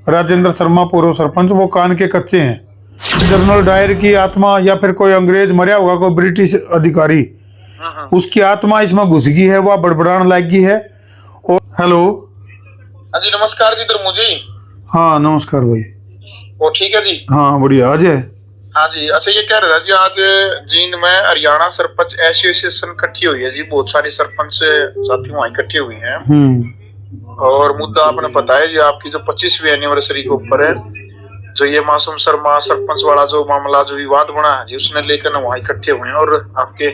राजेंद्र शर्मा पूर्व सरपंच, वो कान के कच्चे हैं। जनरल डायर की आत्मा या फिर कोई अंग्रेज मरा होगा, कोई ब्रिटिश अधिकारी, उसकी आत्मा इसमें घुस गई है, वह बड़बड़ाने लग गई है। और हेलो, हाँ जी नमस्कार जी धर्मू जी। हाँ नमस्कार भाई। वो ठीक है जी। हाँ बढ़िया। अजय, हाँ जी, अच्छा ये कह रहा था जी, आज जींद में हरियाणा सरपंच एसोसिएशन इकट्ठी हुई है जी, बहुत सारे सरपंच साथी वहाँ इकट्ठे हुए हैं। और मुद्दा आपने पता है जी, आपकी जो 25वीं एनिवर्सरी के ऊपर है, जो ये मासूम शर्मा सरपंच वाला जो मामला, जो विवाद बना है जी, उसने लेकर वहाँ इकट्ठे हुए हैं। और आपके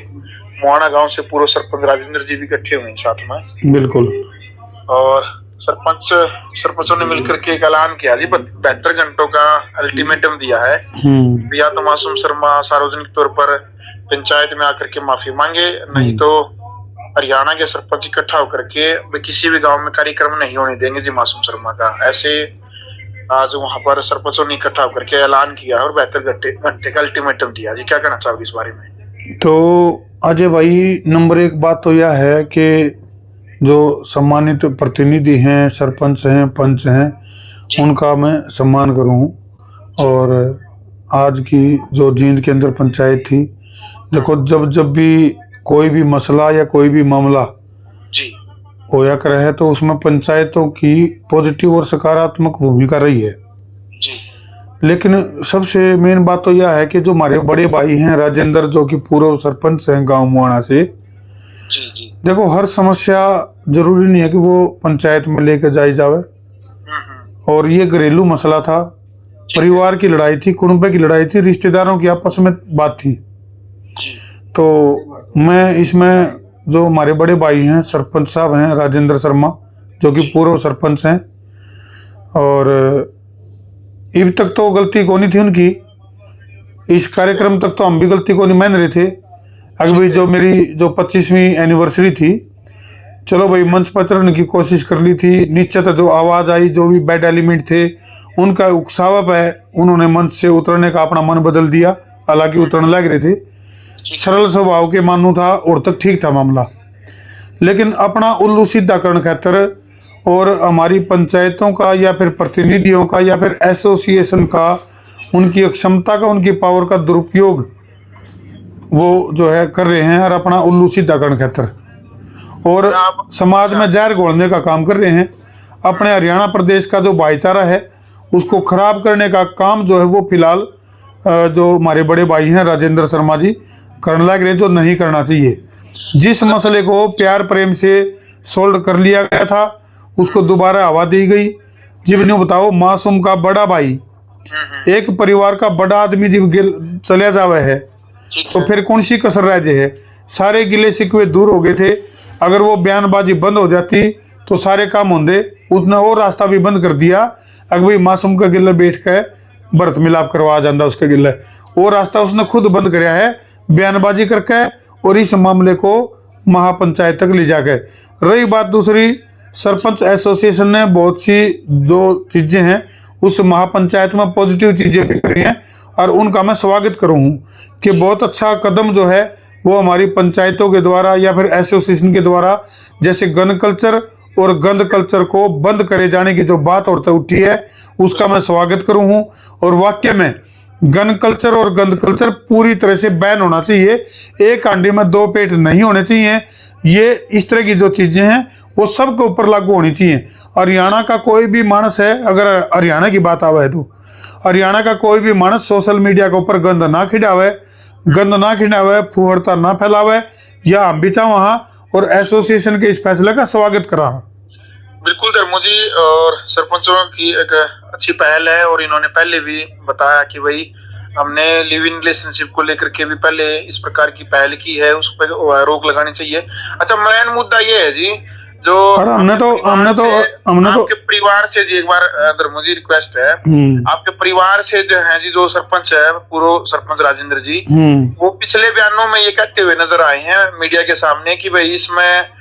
मुआना गांव से पूर्व सरपंच राजेंद्र जी भी इकट्ठे हुए हैं साथ में। बिल्कुल। और सरपंचों ने मिलकर के एक ऐलान किया जी, 72 घंटों का अल्टीमेटम दिया है। या तो मासूम शर्मा सार्वजनिक तौर पर पंचायत में आकर के माफी मांगे, नहीं तो हरियाणा के सरपंच इकट्ठा होकर के किसी भी गांव में कार्यक्रम नहीं होने देंगे जी मासूम शर्मा का। ऐसे आज वहां पर सरपंचों ने इकट्ठा होकर के ऐलान किया और 72 घंटे का अल्टीमेटम दिया जी। क्या कहना चाहोगे इस बारे में? तो अजय भाई, नंबर एक बात तो यह है कि जो सम्मानित प्रतिनिधि हैं, सरपंच हैं, पंच हैं, उनका मैं सम्मान करूं। और आज की जो जींद के अंदर पंचायत थी, देखो जब भी कोई भी मसला या कोई भी मामला जी होया करे है, तो उसमें पंचायतों की पॉजिटिव और सकारात्मक भूमिका रही है जी। लेकिन सबसे मेन बात तो यह है कि जो हमारे बड़े भाई हैं राजेंद्र, जो कि पूर्व सरपंच हैं गांव मुआना से, जी जी। देखो हर समस्या जरूरी नहीं है कि वो पंचायत में लेके जाई जावे। और ये घरेलू मसला था, परिवार की लड़ाई थी, कुनबे की लड़ाई थी, रिश्तेदारों की आपस में बात थी। तो मैं इसमें जो हमारे बड़े भाई हैं, सरपंच साहब हैं राजेंद्र शर्मा, जो कि पूर्व सरपंच हैं, और अब तक तो गलती को नहीं थी उनकी, इस कार्यक्रम तक तो हम भी गलती को नहीं मान रहे थे। अभी जो मेरी जो 25वीं एनिवर्सरी थी, चलो भाई मंच पर चढ़ने की कोशिश कर ली थी, नीचे तो जो आवाज़ आई, जो भी बैड एलिमेंट थे उनका उकसावा पे उन्होंने मंच से उतरने का अपना मन बदल दिया। हालांकि उतरने लग रहे थे, सरल स्वभाव के मानू था और तक ठीक था मामला, लेकिन अपना उल्लू सीधा करने खातर और हमारी पंचायतों का या फिर प्रतिनिधियों का या फिर एसोसिएशन का, उनकी क्षमता का, उनकी पावर का दुरुपयोग वो जो है कर रहे हैं, और अपना उल्लू सीधा करने खातर और समाज में जहर घोलने का काम कर रहे हैं। अपने हरियाणा प्रदेश का जो भाईचारा है उसको खराब करने का काम जो है वो फिलहाल जो हमारे बड़े भाई हैं राजेंद्र शर्मा जी करने लग रहे हैं, जो नहीं करना चाहिए। जिस मसले को प्यार प्रेम से सोल्व कर लिया गया था, उसको दोबारा हवा दी गई। जीवनी बताओ, मासूम का बड़ा भाई, एक परिवार का बड़ा आदमी जब चले जावे है तो फिर कौन सी कसर रह जाए है? सारे गिले शिकवे दूर हो गए थे। अगर वो बयानबाजी बंद हो जाती तो सारे काम होंगे। उसने और रास्ता भी बंद कर दिया। अगर भाई मासूम का गिले बैठ के भरत मिलाप करवा जाता उसके गिले, वो रास्ता उसने खुद बंद कराया है बयानबाजी करके, और इस मामले को महापंचायत तक ले जाके। रही बात दूसरी, सरपंच एसोसिएशन ने बहुत सी जो चीज़ें हैं उस महापंचायत में पॉजिटिव चीज़ें भी करी हैं, और उनका मैं स्वागत करूँ कि बहुत अच्छा कदम जो है वो हमारी पंचायतों के द्वारा या फिर एसोसिएशन के द्वारा, जैसे गन कल्चर और गंद कल्चर को बंद करे जाने की जो बात और उठी है, उसका मैं स्वागत करूँ। और वाकई में गन कल्चर और गंद कल्चर पूरी तरह से बैन होना चाहिए। एक हांडी में दो पेट नहीं होने चाहिए। ये इस तरह की जो चीज़ें हैं वो सबके ऊपर लागू होनी चाहिए। हरियाणा का कोई भी मानस है, अगर हरियाणा की बात आवे तो हरियाणा का कोई भी मानस सोशल मीडिया के ऊपर गंद ना खिलावे, फुहड़ता ना फैलावे, या हम भी चाह वहाँ और एसोसिएशन के इस फैसले का स्वागत करा। बिल्कुल धर्मो जी, और सरपंचों की एक अच्छी पहल है, और इन्होंने पहले भी बताया कि भाई हमने लिव इन रिलेशनशिप को लेकर के भी पहले इस प्रकार की पहल की है, उस पर रोक लगानी चाहिए। अच्छा, मेन मुद्दा ये है जी, जो हमने तो आपके परिवार से जी एक बार धर्मो जी रिक्वेस्ट है, आपके परिवार से जो है जी, जो सरपंच है पूर्व सरपंच राजेंद्र जी, वो पिछले बयानों में ये कहते हुए नजर आए हैं मीडिया के सामने कि भाई इसमें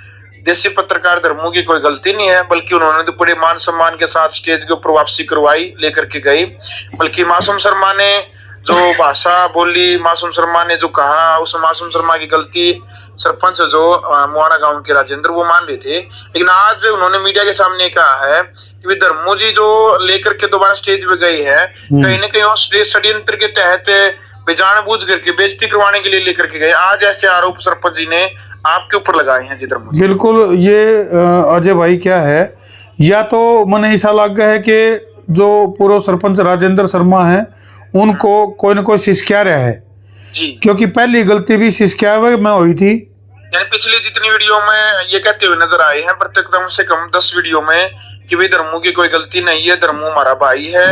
देसी पत्रकार धर्मों की कोई गलती नहीं है, बल्कि उन्होंने तो बड़े मान सम्मान के साथ स्टेज के ऊपर वापसी करवाई, लेकर के गई। बल्कि मासूम शर्मा ने जो भाषा बोली, मासूम शर्मा ने जो कहा, उस मासूम शर्मा की गलती सरपंच जो मुआना गांव के राजेंद्र वो मान रहे थे, लेकिन आज उन्होंने मीडिया के सामने कहा है कि वे धर्मू जी जो लेकर के दोबारा स्टेज पे गई है, कहीं ना कहीं षड्यंत्र के तहत वे जानबूझ करके बेइज्जती करवाने के लिए लेकर के गए। आज ऐसे आरोप सरपंच जी ने आपके ऊपर लगाए हैं जी धर्मू जी। बिल्कुल, ये अजय भाई क्या है, या तो मने ऐसा लग गया है कि जो पूर्व सरपंच राजेंद्र शर्मा है उनको कोई न कोई सिस्क्यारा है जी, क्योंकि पहली गलती भी सिस्क्यावे में हुई थी। यानी पिछली जितनी वीडियो में ये कहते हुए नजर आए हैं, प्रत्येक कम से कम 10 वीडियो में कि भाई धर्मू की कोई गलती नहीं है, धर्मू हमारा भाई है,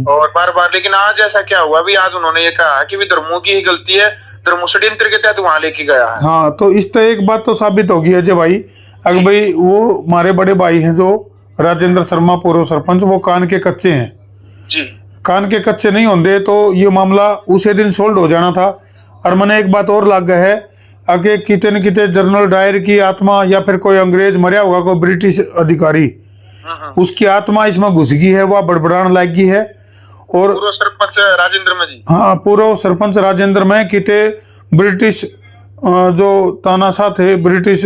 और बार बार। लेकिन आज ऐसा क्या हुआ, भी आज उन्होंने ये कहा कि भाई धर्मू की ही गलती है, धर्मू षड्यंत्र के तहत वहां लेके गया है। हाँ, तो इस तरह एक बात तो साबित होगी अजय भाई, अगर भाई वो हमारे बड़े भाई हैं जो राजेंद्र शर्मा पूर्व सरपंच, वो कान के कच्चे हैं जी, कान के कच्चे नहीं होंगे तो ये मामला उसी दिन सोल्व हो जाना था। और मैंने एक बात और लग गया है, आगे किते न किते जनरल डायर की आत्मा या फिर कोई अंग्रेज मरिया होगा, कोई ब्रिटिश अधिकारी, उसकी आत्मा इसमें घुस गई है, वह बड़बड़ाने लग गई है। और पूर्व सरपंच राजेंद्र में जी, हाँ, पूर्व सरपंच राजेंद्र में किते ब्रिटिश जो तानाशाह थे, ब्रिटिश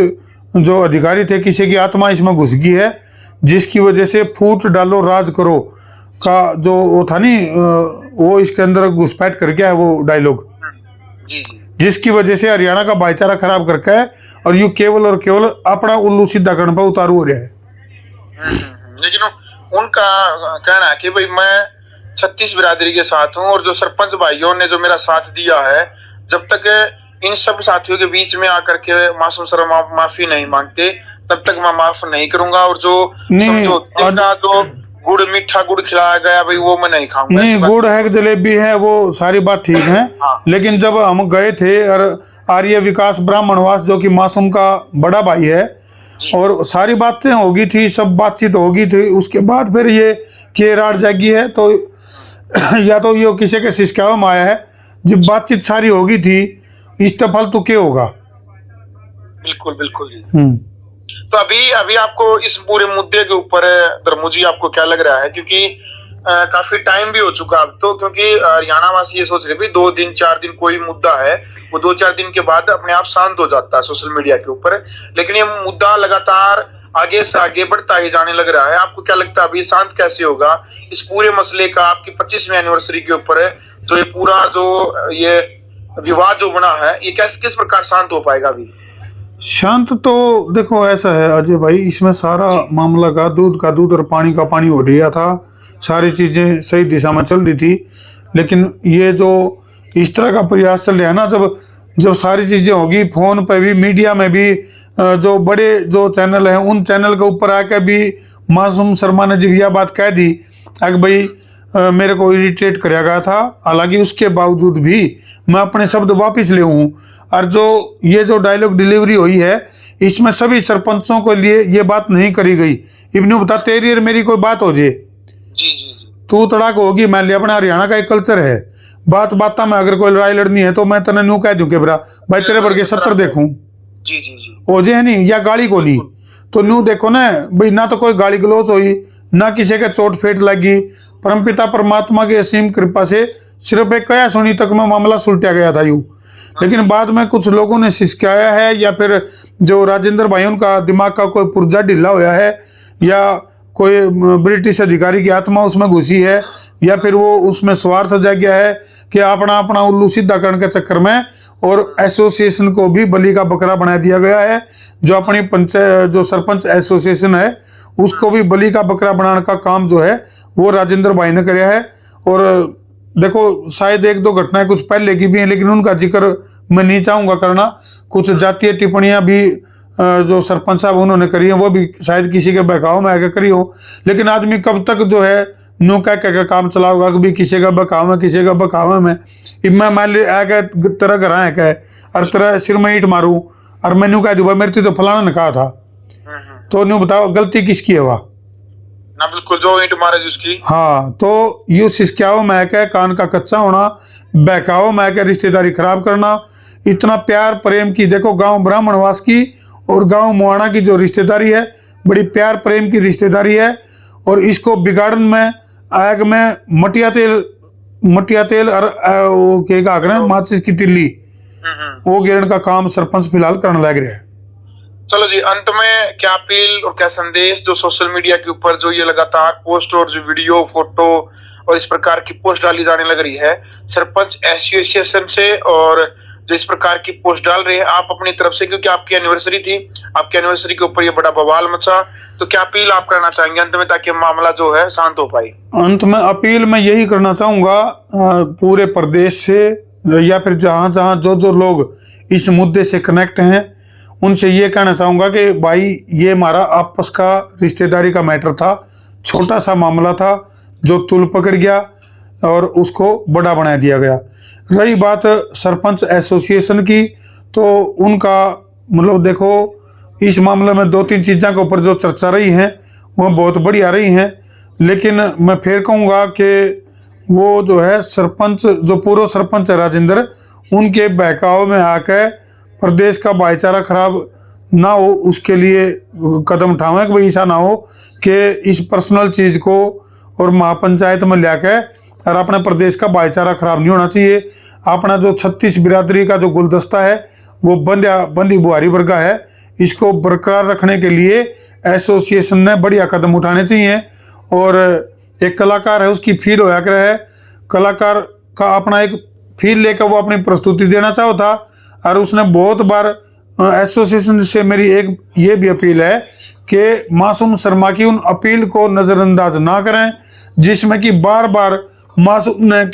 जो अधिकारी थे, किसी की आत्मा इसमें घुस गई है, जिसकी वजह से फूट डालो राज करो का जो वो था नहीं, वो इसके अंदर घुसपैठ कर गया है वो डायलॉग, जी जी, जिसकी वजह से हरियाणा का भाईचारा खराब करके है और यू केवल और केवल अपना उल्लू सीधा करने पर उतारू हो रहा है। लेकिन उनका कहना है कि भाई मैं 36 बिरादरी के साथ हूँ, और जो सरपंच भाइयों ने जो मेरा साथ दिया है, जब तक इन सब साथियों के बीच में आकर के मासूम सर माफी नहीं मांगते तब तक मैं माफ नहीं करूंगा, और जो समझौता जो गुड़ मीठा गुड़ खिलाया गया भाई वो मैं नहीं खाऊंगा। नहीं, गुड़ है कि जलेबी है, वो सारी बात ठीक है। हाँ। लेकिन जब हम गए थे और आर्य विकास ब्राह्मणवास जो कि मासूम का बड़ा भाई है, और सारी बातें होगी थी, सब बातचीत होगी थी, उसके बाद फिर ये कि राड जागी है, तो या तो ये किसी के सिस्काव में आया है, जब बातचीत सारी होगी थी, इस्तेफाल तो क्या होगा। बिल्कुल बिल्कुल जी। तो अभी आपको इस पूरे मुद्दे के ऊपर धर्मू जी आपको क्या लग रहा है, क्योंकि काफी टाइम भी हो चुका अब तो, क्योंकि हरियाणा वासी ये सोच रहे भी 2 दिन 4 दिन कोई मुद्दा है वो 2-4 दिन के बाद अपने आप शांत हो जाता है सोशल मीडिया के ऊपर, लेकिन ये मुद्दा लगातार आगे से आगे बढ़ता ही जाने लग रहा है। आपको क्या लगता है अभी शांत कैसे होगा इस पूरे मसले का, आपकी 25वीं एनिवर्सरी के ऊपर जो ये पूरा जो ये विवाद जो बना है, ये किस प्रकार शांत हो पाएगा अभी? शांत तो देखो ऐसा है अजय भाई, इसमें सारा मामला का दूध और पानी का पानी हो रहा था, सारी चीजें सही दिशा में चल रही थी। लेकिन ये जो इस तरह का प्रयास चल रहा है ना, जब सारी चीजें होगी, फोन पे भी, मीडिया में भी, जो बड़े जो चैनल हैं उन चैनल के ऊपर आकर भी मासूम शर्मा ने जब यह बात कह दी कि भाई मेरे को इरिटेट कराया गया था, हालांकि उसके बावजूद भी मैं अपने शब्द वापस ले हूँ। और जो ये जो डायलॉग डिलीवरी हुई है, इसमें सभी सरपंचों के लिए ये बात नहीं करी गई। इब्नू बता, तेरी और मेरी कोई बात हो जाए, जी जी जी, तू तड़ाक होगी, मान लिया अपना हरियाणा का एक कल्चर है, बात में अगर कोई लड़ाई लड़नी है तो मैं तेने न्यू कह दूं कि बरा भाई तेरे वर्गे 70 देखूं, जी जी जी, हो जाए नहीं, या गाली को नहीं तो न्यू देखो ना भाई, ना तो कोई गाली गलौज हुई, ना किसी के चोट फेट लगी। परमपिता परमात्मा की असीम कृपा से सिर्फ एक कया सुनी तक में मामला सुलटा गया था यूं। लेकिन बाद में कुछ लोगों ने सिसकाया है, या फिर जो राजेंद्र भाई उनका दिमाग का कोई पुर्जा ढीला होया है, या कोई ब्रिटिश अधिकारी की आत्मा उसमें घुसी है, या फिर वो उसमें स्वार्थ जाग गया है कि अपना उल्लू सीधा करने के चक्कर में, और एसोसिएशन को भी बलि का बकरा बना दिया गया है। जो अपनी पंचायत जो सरपंच एसोसिएशन है उसको भी बलि का बकरा बनाने का काम जो है वो राजेंद्र भाई ने कराया है। और देखो शायद 1-2 घटनाएं कुछ पहले की भी हैं, लेकिन उनका जिक्र मैं नहीं चाहूँगा करना। कुछ जातीय टिप्पणियाँ भी जो सरपंच साहब उन्होंने करी है, वो भी शायद किसी के बहकाव में आकर करी हो। लेकिन आदमी कब तक जो है नो कह काम चलाओगा, कभी किसी का बहकाव में, किसी का बहकाव में। मैं मान ली आकर तेरा घर आए कहे और तेरा सिर में ईंट मारूं और मैंने कह दूँ भाई मेरे तो फलाना ने कहा था, तो न्यू बताओ गलती किसकी है वह ना? बिल्कुल, जो ईंट मारे जिसकी। हाँ, तो यू सिसक्याओ मैं कह कान का कच्चा होना, बहकाओ मैं कह रिश्तेदारी खराब करना, इतना प्यार प्रेम की देखो गांव ब्राह्मणवास की और गांव मुआना की जो रिश्तेदारी है, बड़ी प्यार प्रेम की रिश्तेदारी है। और इसको बिगाड़न में आग में मटिया तेल और वो क्या करें माचिस की तिल्ली, वो गिरण का काम सरपंच फिलहाल करने लग रहा है। चलो जी, अंत में क्या अपील और क्या संदेश जो सोशल मीडिया के ऊपर जो ये लगातार पोस्ट और जो वीडियो फोटो और इस प्रकार की पोस्ट डाली जाने लग रही है सरपंच एसोसिएशन से, और जो इस प्रकार की पोस्ट डाल रहे हैं आप अपनी तरफ से, क्योंकि आपकी एनिवर्सरी थी, आपकी एनिवर्सरी के ऊपर ये बड़ा बवाल मचा, तो क्या अपील आप करना चाहेंगे अंत में ताकि मामला जो है शांत हो पाए? अंत में अपील मैं यही करना चाहूंगा पूरे प्रदेश से, या फिर जहां जहां जो लोग इस मुद्दे से कनेक्ट हैं उनसे ये कहना चाहूंगा कि भाई ये हमारा आपस का रिश्तेदारी का मैटर था, छोटा सा मामला था जो तुल पकड़ गया और उसको बड़ा बना दिया गया। रही बात सरपंच एसोसिएशन की, तो उनका मतलब देखो इस मामले में 2-3 चीज़ों के ऊपर जो चर्चा रही हैं वह बहुत बढ़िया रही हैं, लेकिन मैं फिर कहूँगा कि वो जो है सरपंच, जो पूर्व सरपंच है राजेंद्र, उनके बहकाव में आकर प्रदेश का भाईचारा खराब ना हो उसके लिए कदम उठावें कि भाई ऐसा ना हो कि इस पर्सनल चीज़ को और महापंचायत में लेकर और अपने प्रदेश का भाईचारा खराब नहीं होना चाहिए। अपना जो 36 बिरादरी का जो गुलदस्ता है वो बंदी बुहारी वर्गा है, इसको बरकरार रखने के लिए एसोसिएशन ने बढ़िया कदम उठाने चाहिए। और एक कलाकार है उसकी फील होया कर है, कलाकार का अपना एक फील लेकर वो अपनी प्रस्तुति देना चाहो था, और उसने बहुत बार एसोसिएशन से मेरी एक ये भी अपील है कि मासूम शर्मा की उन अपील को नज़रअंदाज ना करें जिसमें कि बार बार मासूम ने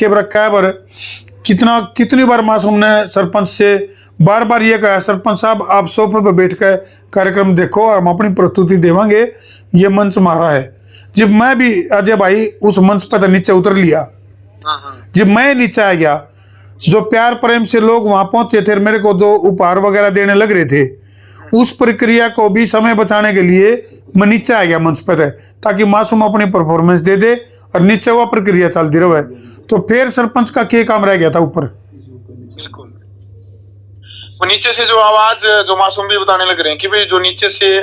कितनी बार मासूम ने सरपंच से बार बार ये कहा, सरपंच साहब आप सोफे पर बैठ कर कार्यक्रम देखो और हम अपनी प्रस्तुति देवांगे, ये मंच हमारा है। जब मैं भी अजय भाई उस मंच पर नीचे उतर लिया, जब मैं नीचे आ गया, जो प्यार प्रेम से लोग वहां पहुंचे थे, मेरे को जो उपहार वगैरह देने लग रहे थे, उस प्रक्रिया को भी समय बचाने के लिए मैं नीचे आ गया मंच पर, ताकि मासूम अपनी परफॉर्मेंस दे दे और नीचे वो प्रक्रिया चलती रहे। तो फिर सरपंच का क्या काम रह गया था ऊपर? बिल्कुल, वो नीचे से जो आवाज जो मासूम भी बताने लग रहे हैं कि भाई जो नीचे से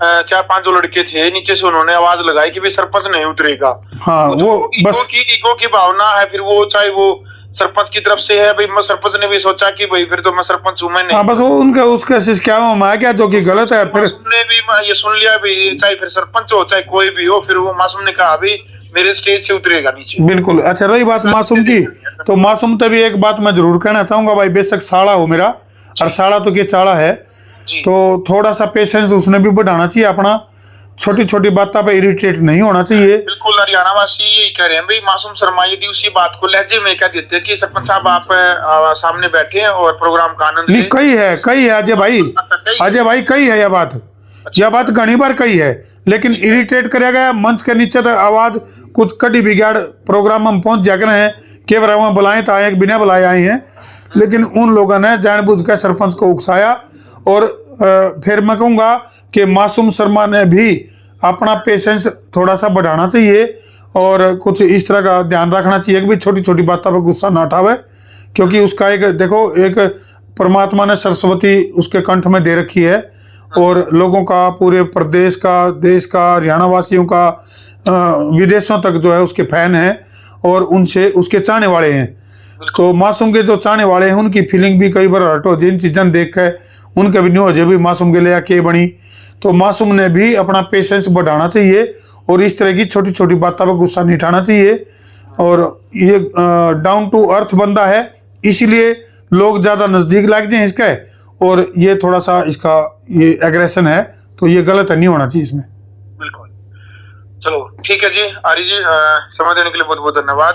4-5 जो लड़के थे नीचे से उन्होंने आवाज लगाई कि भाई सरपंच नहीं उतरेगा। हाँ, वो बस ईगो की भावना है, फिर वो चाहे वो सरपंच की तरफ से है, भाई सरपंच ने भी सोचा कि भाई फिर तो मैं सरपंच हूं, मैं नहीं। हाँ, बस वो उनका उसका सिस्टम में आ गया जो कि गलत है। फिर मासूम ने भी ये सुन लिया भाई, चाहे फिर सरपंच हो चाहे कोई भी हो, फिर वो मासूम ने कहा भाई मेरे स्टेज से उतरेगा नीचे। बिल्कुल। अच्छा, रही बात मासूम की, तो मासूम तभी एक बात मैं जरूर कहना चाहूंगा भाई, बेशक साड़ा हो मेरा और साड़ा तो क्या चाड़ा है, तो थोड़ा सा पेशेंस उसने भी बढ़ाना चाहिए अपना, छोटी छोटी बातों पे इरिटेट नहीं होना चाहिए। बिल्कुल, हरियाणा वासी यही कह रहे हैं भाई, मासूम शर्मा यदि उसी बात को लहजे में कह देते हैं कि सरपंच साहब आप सामने बैठे हैं और प्रोग्राम का आनंद नहीं, कही है अजय भाई कही है यह बात घनी बार कही है, लेकिन इरिटेट करा गया मंच के नीचे तक आवाज कुछ कड़ी बिगाड़ प्रोग्राम में पहुंच जा रहे हैं, केवल वहां बुलाए तो आए, बिना बुलाए आए हैं, लेकिन उन लोगों ने जानबूझकर सरपंच को उकसाया। और फिर मैं कहूँगा कि मासूम शर्मा ने भी अपना पेशेंस थोड़ा सा बढ़ाना चाहिए और कुछ इस तरह का ध्यान रखना चाहिए कि भाई छोटी छोटी बातों पर गुस्सा ना उठावे, क्योंकि उसका एक देखो एक परमात्मा ने सरस्वती उसके कंठ में दे रखी है, और लोगों का, पूरे प्रदेश का, देश का, हरियाणा वासियों का, विदेशों तक जो है उसके फैन हैं और उनसे उसके चाहने वाले हैं। तो मासूम के जो चाहने वाले हैं उनकी फीलिंग भी कई बार हटो, जिन चीज़ें देख कर उनके भी नहीं हो जाए भी मासूम के लिए के बनी, तो मासूम ने भी अपना पेशेंस बढ़ाना चाहिए और इस तरह की छोटी छोटी बातों पर गुस्सा नहीं उठाना चाहिए। और ये डाउन टू अर्थ बंदा है, इसलिए लोग ज़्यादा नज़दीक लग जाए इसका, और ये थोड़ा सा इसका ये एग्रेशन है, तो ये गलत नहीं होना चाहिए इसमें। बिल्कुल, चलो ठीक है जी, आर्य जी समय देने के लिए बहुत बहुत धन्यवाद।